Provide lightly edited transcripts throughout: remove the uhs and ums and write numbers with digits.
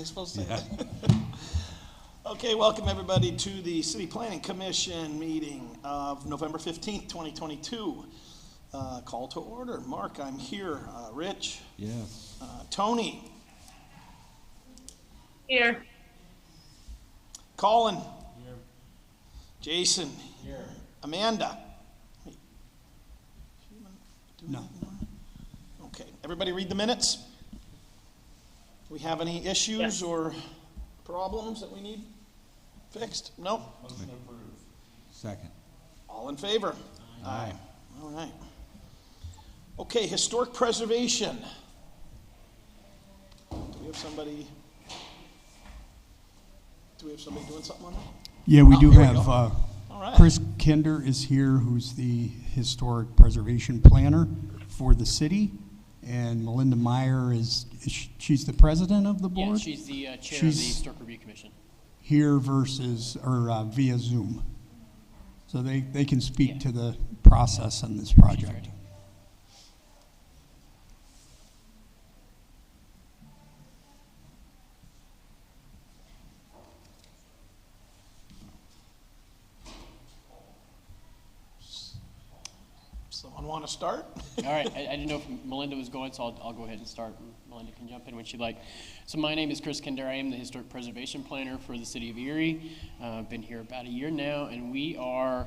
I supposed to say? Okay, welcome everybody to the City Planning Commission meeting of November 15th, 2022. Call to order. Mark, I'm here. Rich? Yes. Tony? Here. Colin? Here. Jason? Here. Amanda? No. Okay, everybody read the minutes? Do we have any issues Yes. or problems that we need fixed? No? Motion approved. Second. All in favor? Aye. All right. Okay, historic preservation. Do we have somebody doing something on that? Yeah, we Oh, do here we have, go. All right. Chris Kinder is here, who's the historic preservation planner for the city. And Melinda Meyer she's the president of the Yeah, board? she's the chair of the She's Historic Review Commission. here via Zoom. So they can speak Yeah. to the process on this project. ready. Someone want to start? All right, I didn't know if Melinda was going, so I'll go ahead and start. And Melinda can jump in when she'd like. So my name is Chris Kinder. I am the Historic Preservation Planner for the City of Erie. I've been here about a year now, and we are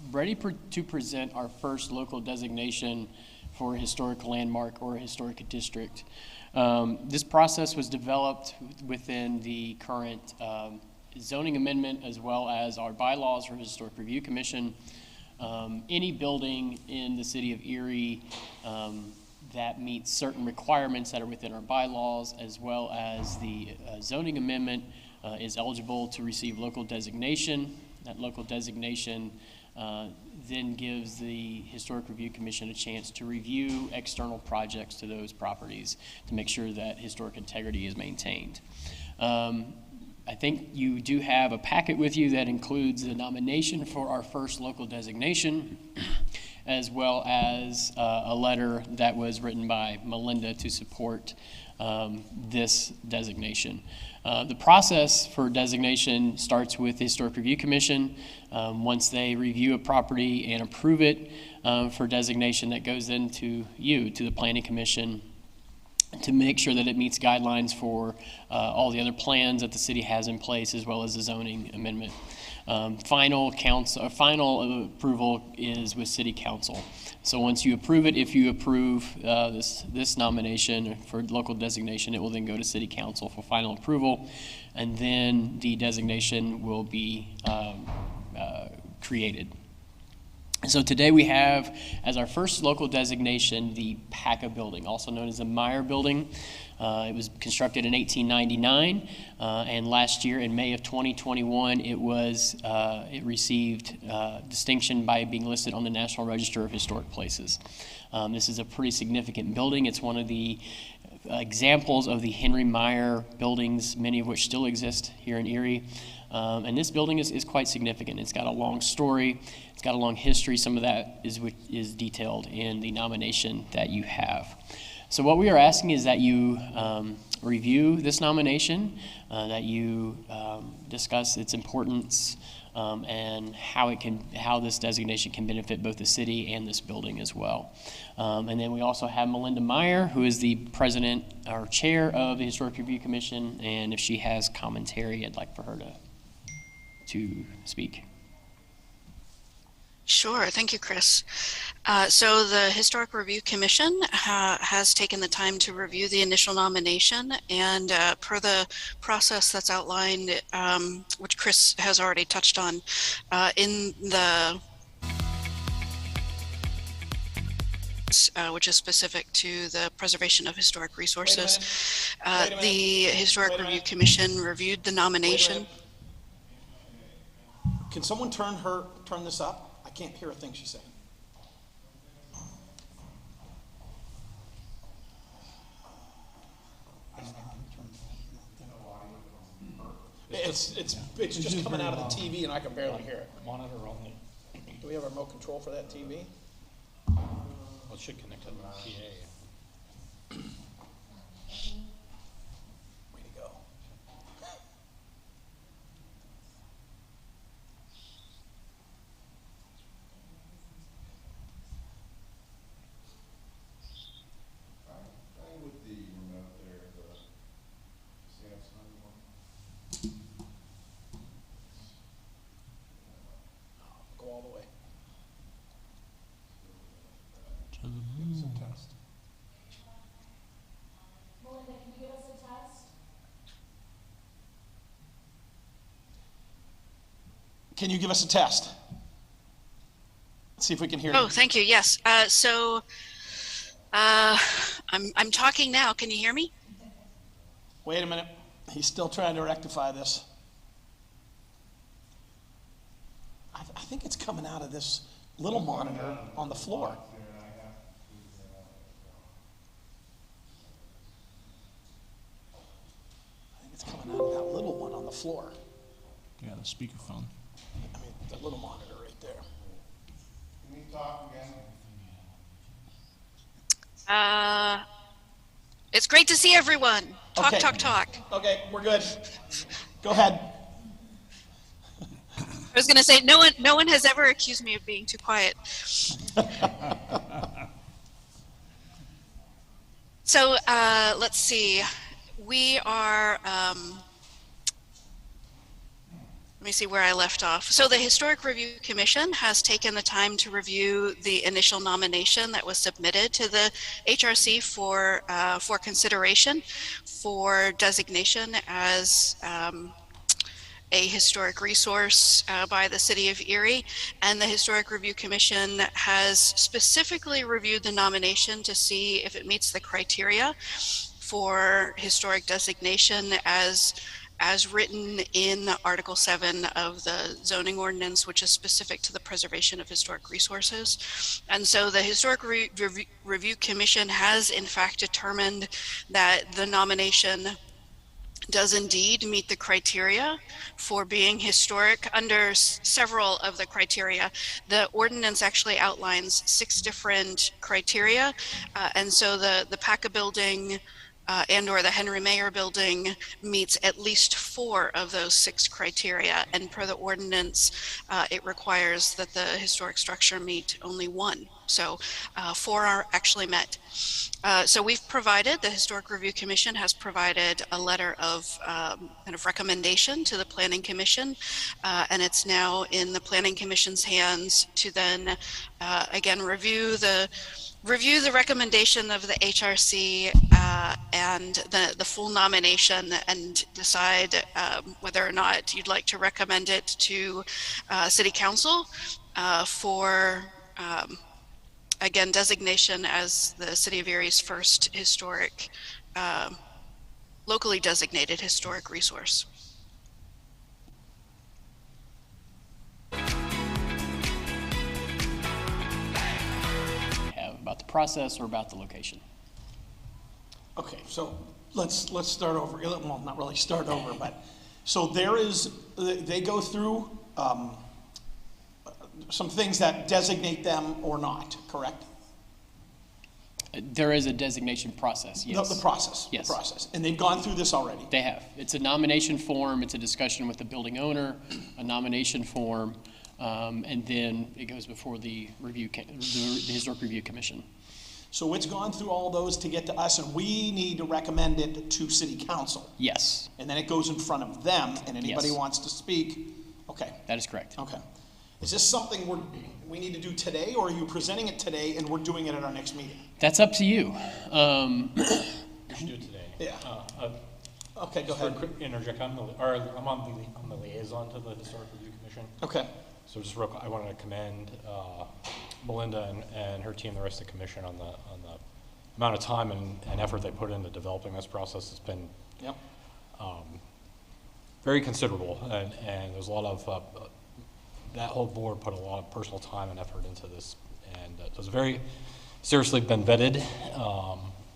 ready to present our first local designation for a historic landmark or a historic district. This process was developed within the current zoning amendment as well as our bylaws for Historic Review Commission. Any building in the city of Erie that meets certain requirements that are within our bylaws as well as the zoning amendment is eligible to receive local designation. That local designation then gives the Historic Review Commission a chance to review external projects to those properties to make sure that historic integrity is maintained. I think you do have a packet with you that includes the nomination for our first local designation, as well as a letter that was written by Melinda to support this designation. The process for designation starts with the Historic Review Commission. Once they review a property and approve it for designation, that goes into to the Planning Commission, to make sure that it meets guidelines for all the other plans that the city has in place, as well as the zoning amendment. Final approval is with City Council. So once you approve it, if you approve this nomination for local designation, it will then go to City Council for final approval, and then the designation will be created. So today we have, as our first local designation, the PACA building, also known as the Meyer building. It was constructed in 1899, and last year in May of 2021, it received distinction by being listed on the National Register of Historic Places. This is a pretty significant building. It's one of the examples of the Henry Meyer buildings, many of which still exist here in Erie. And this building is quite significant. It's got a long story. It's got a long history. Some of that is detailed in the nomination that you have. So what we are asking is that you review this nomination, that you discuss its importance, and how this designation can benefit both the city and this building as well. And then we also have Melinda Meyer, who is the president or chair of the Historic Review Commission, and if she has commentary, I'd like for her to speak. Sure, thank you, Chris. So the Historic Review Commission has taken the time to review the initial nomination, and per the process that's outlined, which Chris has already touched on, in the which is specific to the preservation of historic resources. The Historic Review Commission reviewed the nomination. Can someone turn this up? I can't hear a thing she's saying. It's just coming out of the TV and I can barely hear it. Monitor only. Do we have a remote control for that TV? Well, it should connect to the PA. Can you give us a test? Let's see if we can hear you. Oh, thank you. Yes. I'm talking now. Can you hear me? Wait a minute. He's still trying to rectify this. I think it's coming out of this little monitor on the floor. I think it's coming out of that little one on the floor. Yeah, the speakerphone. I mean, the little monitor right there. Can we talk again? It's great to see everyone. Talk, Okay. talk, talk. Okay, we're good. Go ahead. I was going to say no one has ever accused me of being too quiet. So let's see. We are. Let me see where I left off. So the Historic Review Commission has taken the time to review the initial nomination that was submitted to the HRC for consideration for designation as a historic resource by the City of Erie. And the Historic Review Commission has specifically reviewed the nomination to see if it meets the criteria for historic designation as written in Article 7 of the zoning ordinance, which is specific to the preservation of historic resources. And so the Historic Review Commission has in fact determined that the nomination does indeed meet the criteria for being historic under several of the criteria. The ordinance actually outlines 6 different criteria. And so the PACA building and or the Henry Mayer building meets at least 4 of those 6 criteria. And per the ordinance, it requires that the historic structure meet only 1. So 4 are actually met. So we've provided, the Historic Review Commission has provided a letter of kind of recommendation to the Planning Commission, and it's now in the Planning Commission's hands to then again review the recommendation of the HRC and the full nomination and decide whether or not you'd like to recommend it to City Council for again, designation as the City of Erie's first historic, locally designated historic resource. Have about the process or about the location? Okay, so let's start over. Well, not really start over, but so they go through some things that designate them or not, correct? There is a designation process, yes. The process. Yes. The process. And they've gone through this already. They have. It's a nomination form, it's a discussion with the building owner, a nomination form, and then it goes before the Historic Review Commission. So it's gone through all those to get to us, and we need to recommend it to City Council. Yes, And then it goes in front of them, and anybody Yes. wants to speak. Okay, that is correct. okay. Is this something we need to do today, or are you presenting it today and we're doing it at our next meeting? That's up to you. We should do it today. Yeah. Okay, go Just for a ahead. quick interject, I'm on the liaison to the Historic Review Commission. Okay, So just real quick, I wanted to commend Melinda and her team, the rest of the commission on the amount of time and effort they put into developing this process. It's been yep. very considerable, and there's a lot of that whole board put a lot of personal time and effort into this, and it was very seriously been vetted.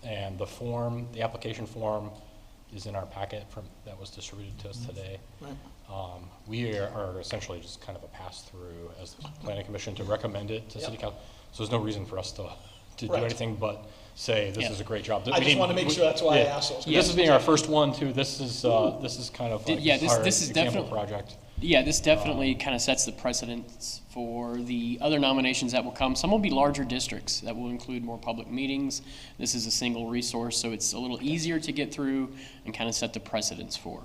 And the application form is in our packet that was distributed to us today. Right. We are essentially just kind of a pass-through as the Planning Commission to recommend it to Yep. City Council. So there's no reason for us to do Right. anything but say this Yeah. is a great job. I just want to make sure that's why I asked those. This is being our first one too. This is kind of like Yeah, this our is example definitely- project. Yeah, this definitely kind of sets the precedence for the other nominations that will come. Some will be larger districts that will include more public meetings. This is a single resource, so it's a little easier to get through and kind of set the precedence for.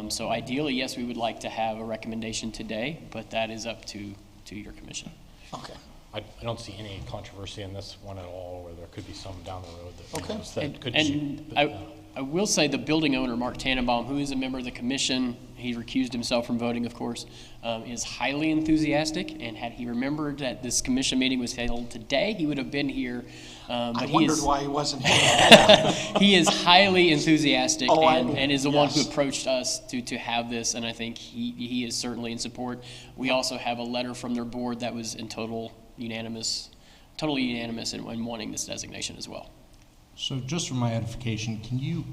So ideally, yes, we would like to have a recommendation today, but that is up to your commission. Okay. I don't see any controversy in this one at all, or there could be some down the road that, Okay. that And- could and change. I- I will say the building owner, Mark Tannenbaum, who is a member of the commission, he recused himself from voting, of course, is highly enthusiastic. And had he remembered that this commission meeting was held today, he would have been here. I wondered why he wasn't here. He is highly enthusiastic and is the one who yes. approached us to have this, and I think he is certainly in support. We also have a letter from their board that was totally unanimous in wanting this designation as well. So just for my edification, can you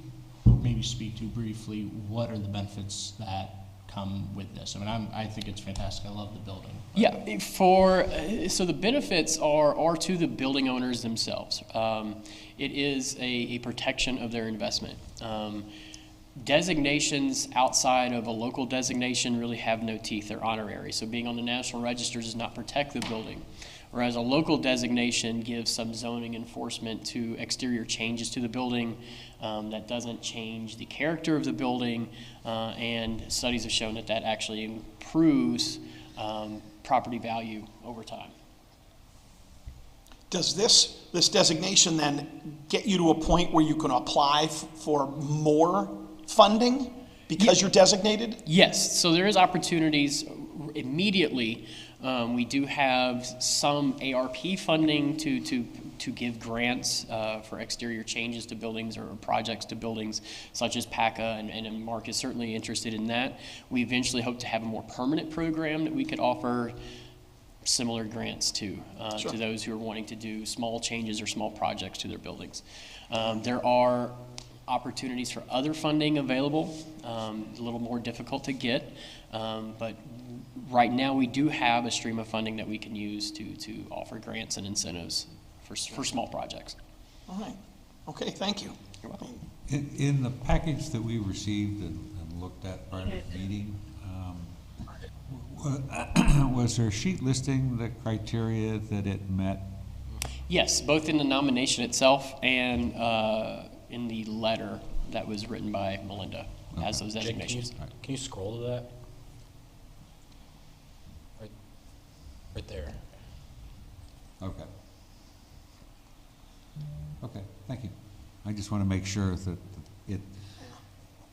maybe speak to briefly what are the benefits that come with this? I mean, I think it's fantastic. I love the building. Yeah, so the benefits are to the building owners themselves. It is a protection of their investment. Designations outside of a local designation really have no teeth. They're honorary. So being on the National Register does not protect the building. Whereas a local designation gives some zoning enforcement to exterior changes to the building that doesn't change the character of the building, and studies have shown that actually improves property value over time. Does this designation then get you to a point where you can apply for more funding because you're designated? Yes, so there is opportunities immediately. We do have some ARP funding to give grants for exterior changes to buildings or projects to buildings, such as PACA, and Mark is certainly interested in that. We eventually hope to have a more permanent program that we could offer similar grants to those who are wanting to do small changes or small projects to their buildings. There are opportunities for other funding available, a little more difficult to get, but right now we do have a stream of funding that we can use to offer grants and incentives for small projects. All right. Okay, thank you. You're welcome. In the package that we received and looked at prior to the meeting, was there a sheet listing the criteria that it met? Yes, both in the nomination itself and in the letter that was written by Melinda as those Jake, designations. can you scroll to that? Right there. Okay. Okay, thank you. I just want to make sure that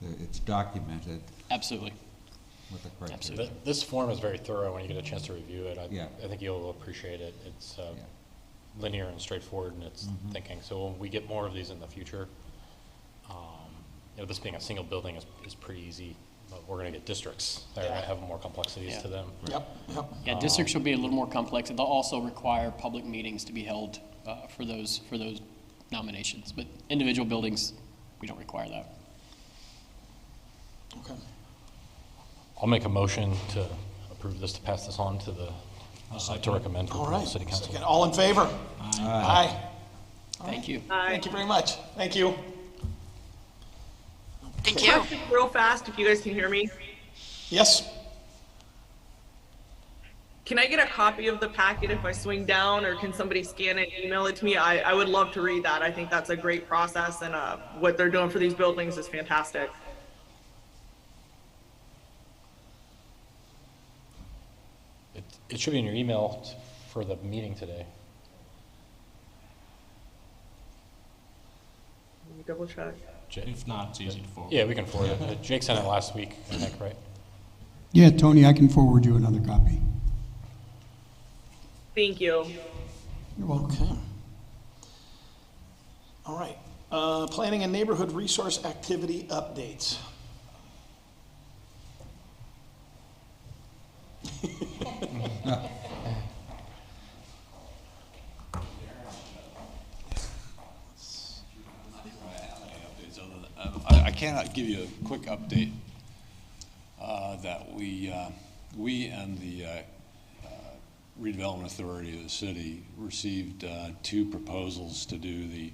it's documented Absolutely. with the criteria. Absolutely. This form is very thorough when you get a chance to review it. Yeah. I think you'll appreciate it. It's Yeah. linear and straightforward in its thinking. So when we get more of these in the future, this being a single building is pretty easy, but we're going to get districts that are going to have more complexities to them. Yep. Yeah, districts will be a little more complex, and they'll also require public meetings to be held for those nominations. But individual buildings, we don't require that. Okay. I'll make a motion to approve this, to pass this on to the, to recommend for All approval right. to City Council. Second. All in favor? Aye. Thank you. Thank you very much. Thank you. Thank you. Question real fast, if you guys can hear me. Yes? Can I get a copy of the packet if I swing down, or can somebody scan it, email it to me? I would love to read that. I think that's a great process, and what they're doing for these buildings is fantastic. It should be in your email for the meeting today. Let me double check. If not, it's easy to forward. Yeah, we can forward it. Jake sent it last week, I think, right? Yeah, Tony, I can forward you another copy. Thank you. You're welcome. Okay. All right. Planning and neighborhood resource activity updates. I cannot give you a quick update that we and the redevelopment authority of the city received 2 proposals to do the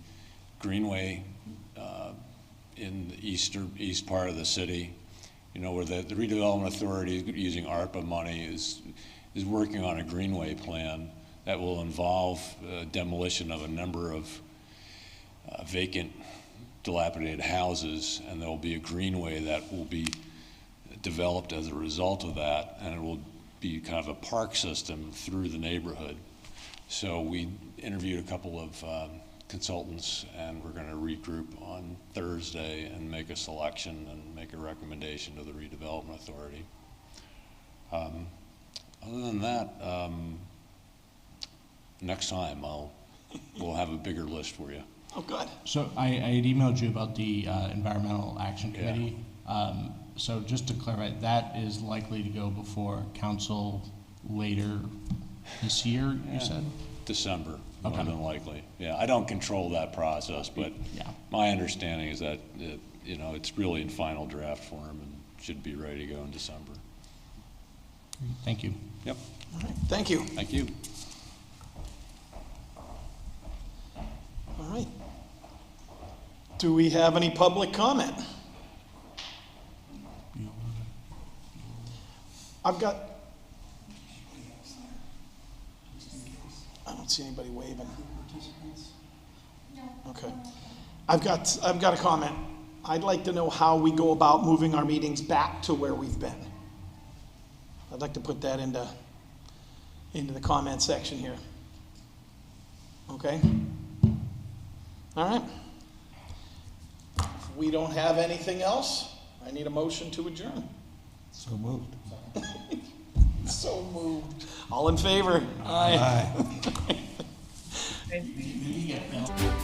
greenway in the east part of the city. You know, where the redevelopment authority, using ARPA money, is working on a greenway plan that will involve demolition of a number of vacant, dilapidated houses, and there will be a greenway that will be developed as a result of that, and it will be kind of a park system through the neighborhood. So we interviewed a couple of consultants, and we're gonna regroup on Thursday and make a selection and make a recommendation to the redevelopment authority. Other than that, next time we'll have a bigger list for you. Oh, good. So I had emailed you about the Environmental Action Yeah. Committee. So just to clarify, that is likely to go before council later this year, you said? December, more Okay. than likely. Yeah, I don't control that process, but Yeah. my understanding is that, it's really in final draft form and should be ready to go in December. Thank you. Yep, All right, thank you. thank you. All right. Do we have any public comment? I don't see anybody waving. Okay. I've got a comment. I'd like to know how we go about moving our meetings back to where we've been. I'd like to put that into the comment section here. Okay? All right. If we don't have anything else, I need a motion to adjourn. So moved. So moved. All in favor? Aye. Thank you.